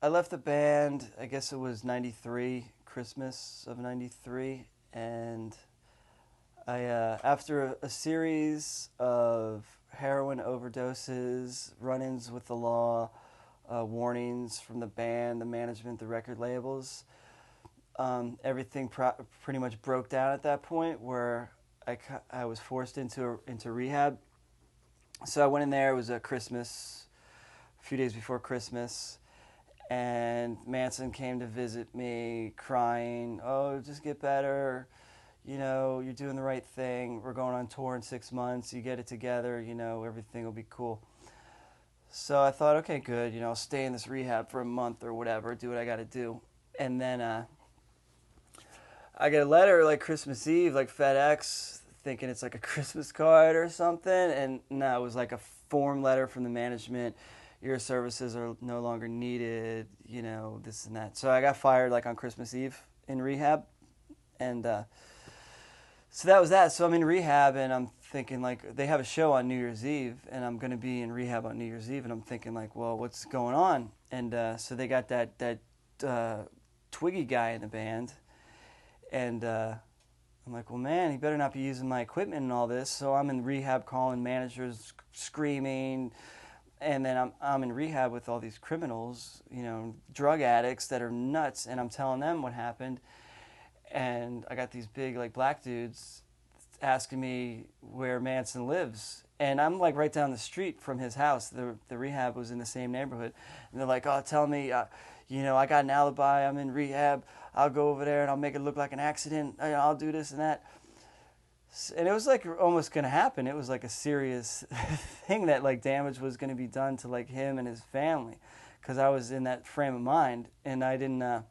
I left the band, I guess it was 93, Christmas of 93, and after a series of heroin overdoses, run-ins with the law, warnings from the band, the management, the record labels, everything pretty much broke down at that point where I was forced into rehab. So I went in there. It was a few days before Christmas, and Manson came to visit me crying, "Oh, just get better. You're doing the right thing. We're going on tour in 6 months. You get it together, everything will be cool." So I thought, okay, good. I'll stay in this rehab for a month or whatever, do what I got to do. And then I get a letter like Christmas Eve, like FedEx, thinking it's like a Christmas card or something. And no, it was like a form letter from the management. Your services are no longer needed, this and that. So I got fired like on Christmas Eve in rehab. And so that was that. So I'm in rehab, and I'm thinking, like, they have a show on New Year's Eve, and I'm going to be in rehab on New Year's Eve. And I'm thinking, like, well, what's going on? And so they got that Twiggy guy in the band. And I'm like, well, man, he better not be using my equipment and all this. So I'm in rehab calling managers, screaming. And then I'm in rehab with all these criminals, drug addicts that are nuts. And I'm telling them what happened. And I got these big, like, black dudes asking me where Manson lives. And I'm, like, right down the street from his house. The rehab was in the same neighborhood. And they're like, oh, tell me, I got an alibi. I'm in rehab. I'll go over there and I'll make it look like an accident. I'll do this and that. And it was, like, almost going to happen. It was, like, a serious thing that, like, damage was going to be done to, like, him and his family. Because I was in that frame of mind. And I didn't... I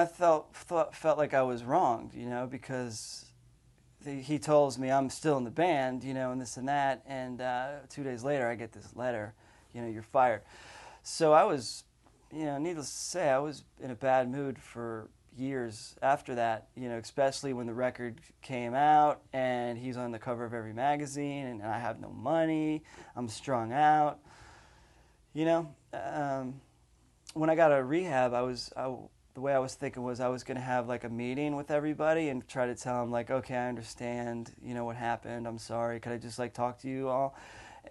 felt like I was wronged, because he tells me I'm still in the band, and this and that, and 2 days later I get this letter, you're fired. So I was, needless to say, I was in a bad mood for years after that, especially when the record came out and he's on the cover of every magazine and I have no money, I'm strung out, When I got out of rehab, the way I was thinking was I was going to have like a meeting with everybody and try to tell them, like, okay, I understand, what happened. I'm sorry. Could I just like talk to you all,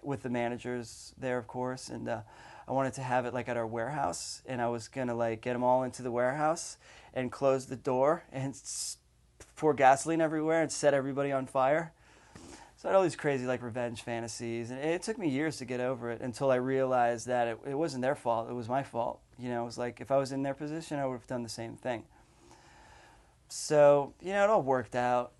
with the managers there, of course. And I wanted to have it like at our warehouse, and I was going to like get them all into the warehouse and close the door and pour gasoline everywhere and set everybody on fire. So I had all these crazy like revenge fantasies, and it took me years to get over it until I realized that it wasn't their fault, it was my fault. It was like if I was in their position, I would have done the same thing. So, it all worked out,